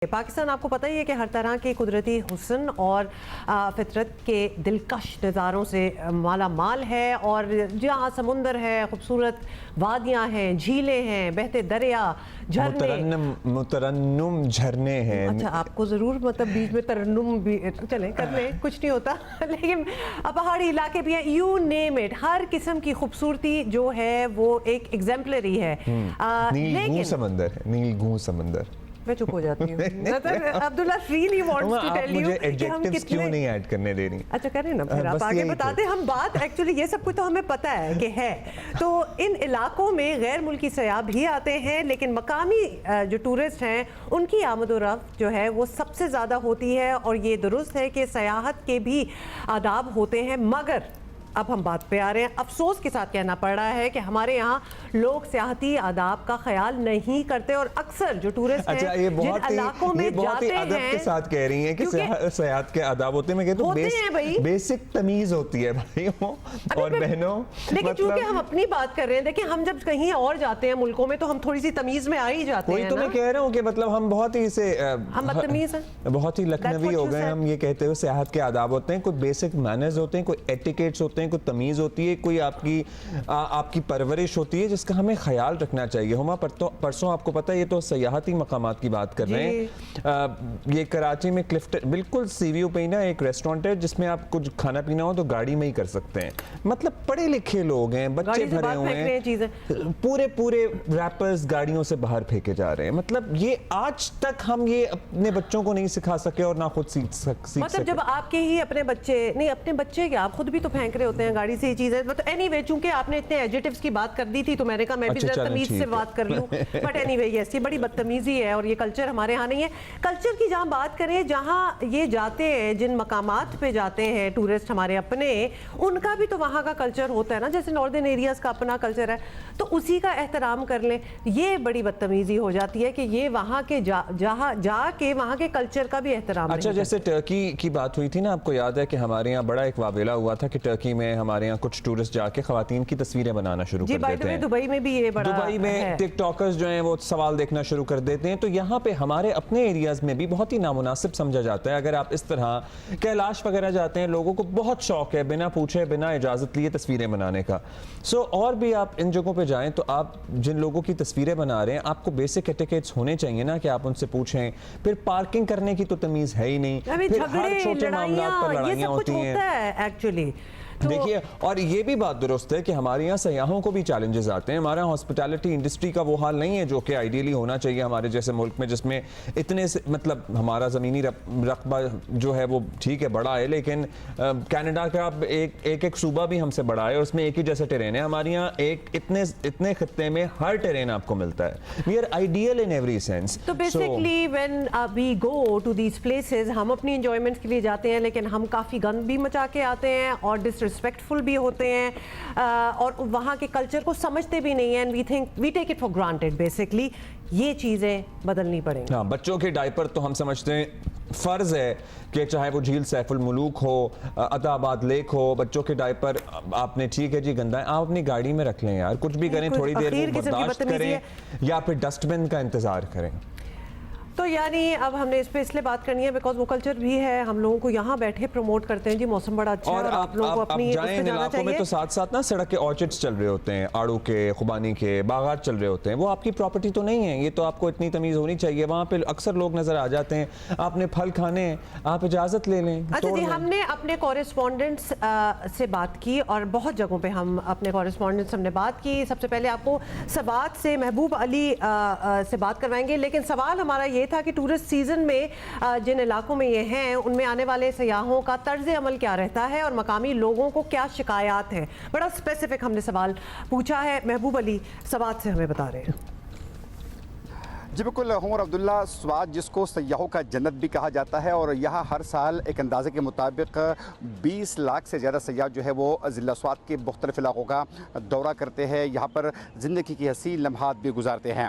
پاکستان آپ کو پتہ ہی ہے کہ ہر طرح کے قدرتی حسن اور فطرت کے دلکش نظاروں سے مالا مال ہے، اور جہاں سمندر ہے، خوبصورت وادیاں ہیں، جھیلیں ہیں، بہتے دریا، جھرنے، مترنم جھرنے ہیں۔ اچھا آپ کو ضرور مطلب بیچ میں ترنم بھی چلیں کر لیں، کچھ نہیں ہوتا، لیکن پہاڑی علاقے بھی ہیں، یو نیم اٹ، ہر قسم کی خوبصورتی جو ہے وہ ایک ایگزمپلری ہے۔ نیل گوں سمندر ہے، نیل گوں سمندر۔ میں چپ ہو جاتی ہوں۔ عبداللہ really wants to tell you مجھے کہ ہم ایڈجیکٹیوز کیوں نہیں ایڈ کرنے دے رہی؟ اچھا کریں نا پھر آپ آگے بتاتے، ہم بات ایکچولی یہ سب کچھ تو ہمیں پتہ ہے کہ ہے، تو ان علاقوں میں غیر ملکی سیاح بھی آتے ہیں، لیکن مقامی جو ٹورسٹ ہیں ان کی آمد و رفت جو ہے وہ سب سے زیادہ ہوتی ہے، اور یہ درست ہے کہ سیاحت کے بھی آداب ہوتے ہیں، مگر اب ہم بات پہ آ رہے ہیں۔ افسوس کے ساتھ کہنا پڑ رہا ہے کہ ہمارے یہاں لوگ سیاحتی آداب کا خیال نہیں کرتے، اور اکثر جو ٹورسٹ ہیں جن علاقوں میں جاتے ہیں، ادب کے ساتھ کہہ رہی ہیں کہ سیاحت کے آداب ہوتے ہیں، میں کہتا ہوں بیسک تمیز ہوتی ہے بھائیوں اور بہنوں۔ لیکن چونکہ ہم اپنی بات کر رہے ہیں، دیکھیں ہم جب کہیں اور جاتے ہیں ملکوں میں تو ہم تھوڑی سی تمیز میں آ ہی جاتے ہیں۔ وہی تو میں کہہ رہا ہوں کہ مطلب ہم بہت ہی ہم بدتمیز ہیں، بہت ہی لکھنوی ہو گئے، ہم یہ کہتے ہوئے سیاحت کے آداب ہوتے ہیں، کوئی بیسک مینرز ہوتے ہیں، کوئی ایٹیکیٹس ہوتے ہیں، کوئی تمیز ہوتی ہے، کوئی آپ کی پرورش ہوتی ہے جس کا ہمیں خیال رکھنا چاہیے۔ ہما پرسوں آپ کو پتہ ہے، یہ تو سیاحتی مقامات کی بات کر رہے ہیں، یہ کراچی میں کلفٹن بالکل سی ویو پہ نا ایک ریسٹورنٹ ہے جس میں آپ کچھ کھانا پینا ہو تو گاڑی میں ہی کر سکتے ہیں۔ مطلب پڑھے لکھے لوگ ہیں، بچے بھرے ہوئے ہیں، پورے ریپرز گاڑیوں سے باہر پھینکے جا رہے ہیں۔ مطلب یہ آج تک ہم یہ اپنے بچوں کو نہیں سکھا سکے اور نہ خود سیکھ سکے۔ مطلب جب آپ کے ہی اپنے بچے نہیں، اپنے بچے کیا آپ خود بھی تو پھینک رہے ہوتے ہیں گاڑی سے یہ چیز ہے۔ بٹ اینی وے، چونکہ آپ نے اتنے ایڈجیکٹیوز کی بات کر دی تھی تو میں نے کہا میں بھی ذرا تمیز سے بات کر لوں۔ بٹ اینی وے یس، یہ بڑی بدتمیزی ہے اور یہ کلچر ہمارے ہاں نہیں ہے۔ کلچر کی جہاں بات کریں، جہاں یہ جاتے ہیں، جن مقامات پہ جاتے ہیں ٹورسٹ ہمارے اپنے، ان کا بھی تو وہاں کا کلچر ہوتا ہے نا، جیسے ناردرن ایریاز کا اپنا کلچر ہے، تو اسی کا احترام کر لیں۔ یہ بڑی بدتمیزی ہو جاتی ہے کہ یہ وہاں کے جا کے وہاں کے کلچر کا بھی احترام۔ اچھا جیسے ٹرکی کی بات ہوئی تھی نا، آپ کو یاد ہے کہ ہمارے یہاں بڑا ایک واویلا ہوا تھا کہ ٹرکی میں ہمارے یہاں کچھ ٹورسٹ جا کے خواتین کی تصویریں بنانا شروع کر دیتے ہیں۔ دبئی میں بھی یہ بڑا، دبئی میں ٹک ٹاکرز جو ہیں وہ سوال دیکھنا شروع کر دیتے ہیں، تو یہاں پہ ہمارے اپنے ایریاز میں بھی بہت ہی نامناسب سمجھا جاتا ہے اگر آپ اس طرح کیلاش وغیرہ جاتے ہیں۔ لوگوں کو بہت شوق ہے بنا پوچھے بنا اجازت لیے تصویریں بنانے کا۔ اور بھی آپ ان جگہوں پہ جائیں تو آپ جن لوگوں کی تصویریں بنا رہے ہیں، آپ کو بیسک ایٹیکیٹس ہونے چاہیے نا کہ آپ ان سے پوچھیں۔ پھر پارکنگ کرنے کی تو تمیز ہے ہی نہیں، پھر ہر چھوٹے معاملات پر لڑائیاں ہوتی ہیں۔ دیکھیے، اور یہ بھی بات درست ہے کہ ہمارے یہاں سیاحوں کو بھی چیلنجز آتے ہیں۔ ہمارا ہاسپٹیلٹی انڈسٹری کا وہ حال نہیں ہے جو کہ آئیڈیلی ہونا چاہیے ہمارے جیسے ملک میں، جس میں اتنے مطلب ہمارا زمینی رقبہ جو ہے وہ ٹھیک ہے بڑا ہے، لیکن کینیڈا کا ایک صوبہ بھی ہم سے بڑا ہے اور اس میں ایک ہی جیسے ٹرین ہے۔ ہمارے یہاں اتنے خطے میں ہر ٹرین آپ کو ملتا ہے۔ We are ideal in every sense. تو basically when we go to these places, ہم اپنی انجوائمنٹ کے لیے جاتے ہیں، لیکن ہم کافی گند بھی مچا کے آتے ہیں اور ریسپیکٹفل بھی ہوتے ہیں، اور وہاں کے کلچر کو سمجھتے بھی نہیں ہیں، we take it for granted. Basically یہ چیزیں بدلنی پڑیں گی۔ ہاں، بچوں کے ڈائپر تو ہم سمجھتے ہیں فرض ہے کہ چاہے وہ جھیل سیف الملوک ہو، عطا آباد لیک ہو، بچوں کے ڈائپر آپ نے ٹھیک ہے جی گندا ہے، آپ اپنی گاڑی میں رکھ لیں یار، کچھ بھی کریں، تھوڑی دیر وہ برداشت کریں یا پھر ڈسٹ بن کا انتظار کریں۔ تو یعنی اب ہم نے اس پہ اس لیے بات کرنی ہے بیکاز وہ کلچر بھی ہے، ہم لوگوں کو یہاں بیٹھے پروموٹ کرتے ہیں جی موسم بڑا اچھا ہے، اور آپ لوگوں کو اپنی جائیں ان علاقوں میں تو ساتھ ساتھ نا سڑک کے آرچڈز چل رہے ہوتے ہیں، آڑو کے، خوبانی کے باغات چل رہے ہوتے ہیں، وہ آپ کی پراپرٹی تو نہیں ہے، یہ تو آپ کو اتنی تمیز ہونی چاہیے۔ وہاں پہ اکثر لوگ نظر آ جاتے ہیں، آپ نے پھل کھانے ہیں، آپ اجازت لے لیں۔ اچھا جی، ہم نے اپنے کورسپونڈنٹس سے بات کی اور بہت جگہوں پہ ہم اپنے کورسپونڈنٹس ہم نے بات کی۔ سب سے پہلے آپ کو سوات سے محبوب علی سے بات کروائیں گے، لیکن سوال ہمارا یہ تھا کہ ٹورسٹ سیزن میں جن علاقوں میں یہ ہیں ان میں آنے والے سیاحوں کا طرز عمل کیا رہتا ہے اور مقامی لوگوں کو کیا شکایات ہیں۔ بڑا اسپیسیفک ہم نے سوال پوچھا ہے۔ محبوب علی سوات سے ہمیں بتا رہے ہیں۔ جی بالکل عمر عبداللہ، سوات جس کو سیاحوں کا جنت بھی کہا جاتا ہے، اور یہاں ہر سال ایک اندازے کے مطابق 20 لاکھ سے زیادہ سیاح جو ہے وہ ضلع سوات کے مختلف علاقوں کا دورہ کرتے ہیں، یہاں پر زندگی کی حسین لمحات بھی گزارتے ہیں۔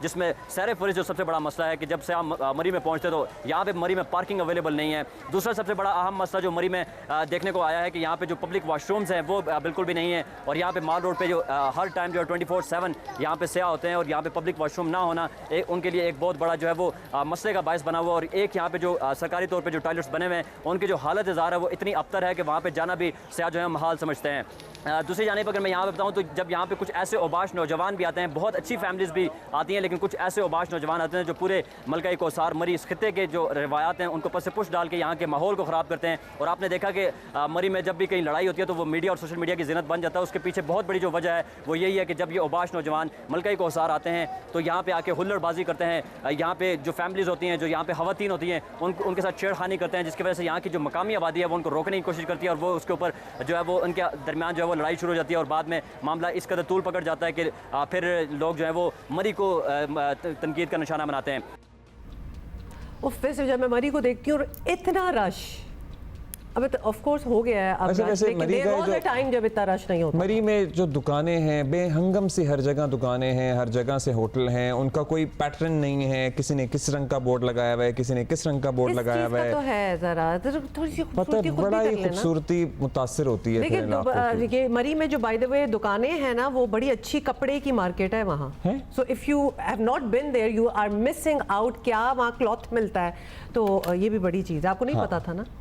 جس میں سیر فہرست جو سب سے بڑا مسئلہ ہے کہ جب سیاح مری میں پہنچتے تو یہاں پہ مری میں پارکنگ اویلیبل نہیں ہے۔ دوسرا سب سے بڑا اہم مسئلہ جو مری میں دیکھنے کو آیا ہے کہ یہاں پہ جو پبلک واش رومز ہیں وہ بالکل بھی نہیں ہیں، اور یہاں پہ مال روڈ پہ جو ہر ٹائم جو 24/7 یہاں پہ سیاح ہوتے ہیں، اور یہاں پہ پبلک واش روم نہ ہونا ان کے لیے ایک بہت بڑا جو ہے وہ مسئلے کا باعث بنا ہوا، اور ایک یہاں پہ جو سرکاری طور پہ جو ٹوائلٹس بنے ہوئے ہیں ان کی جو حالت ظاہر ہے وہ اتنی ابتر ہے کہ وہاں پہ جانا بھی سیاح جو ہے محال سمجھتے ہیں۔ دوسری جانب اگر میں یہاں پہ بتاؤں تو جب یہاں پہ کچھ ایسے اوباش نوجوان بھی آتے ہیں، بہت اچھی فیملیز بھی آتی ہیں، لیکن کچھ ایسے اوباش نوجوان آتے ہیں جو پورے ملکہ کوثار مری اس خطے کے جو روایات ہیں ان کو پس پش ڈال کے یہاں کے ماحول کو خراب کرتے ہیں۔ اور آپ نے دیکھا کہ مری میں جب بھی کہیں لڑائی ہوتی ہے تو وہ میڈیا اور سوشل میڈیا کی زینت بن جاتا ہے، اس کے پیچھے بہت بڑی جو وجہ ہے وہ یہی ہے کہ جب یہ اوباش نوجوان ملکہ کوثار آتے ہیں تو یہاں پہ آ کے ہلڑ بازی کرتے ہیں، یہاں پہ جو فیملیز ہوتی ہیں، جو یہاں پہ خواتین ہوتی ہیں ان کے ساتھ چھیڑ خانی کرتے ہیں، جس کی وجہ سے یہاں کی جو مقامی آبادی ہے وہ ان کو روکنے کی کوشش کرتی ہے، اور وہ اس کے اوپر جو ہے وہ ان کے درمیان جو ہے وہ لڑائی شروع ہو جاتی ہے، اور بعد میں معاملہ اس قدر طول پکڑ جاتا ہے کہ پھر لوگ جو ہے وہ مری کو تنقید کا نشانہ بناتے ہیں۔ ویسے جب میں مری کو دیکھتی ہوں اور اتنا رش، اب آف کورس ہو گیا ہے اب، لیکن دیر واز اے ٹائم جب اتنا رش نہیں ہوتا۔ مری میں جو دکانیں ہیں بے ہنگم سی، ہر جگہ دکانیں ہیں، ہر جگہ سے ہوٹل ہیں، ان کا کوئی پیٹرن نہیں ہے، کسی نے کس رنگ کا بورڈ لگایا ہوا ہے، کسی نے کس رنگ کا بورڈ لگایا ہوا ہے، تو ہے ذرا تھوڑی سی خوبصورتی خود بڑا بھی ہی کر لینا۔ خوبصورتی متاثر ہوتی ہے۔ لیکن یہ مری میں جو بائی دا وے دکانیں ہیں نا وہ بڑی اچھی کپڑے کی مارکیٹ ہے وہاں، so if you have not been there you are missing out, کیا وہاں کلاتھ ملتا ہے، تو یہ بھی بڑی چیز ہے، آپ کو نہیں پتا تھا نا؟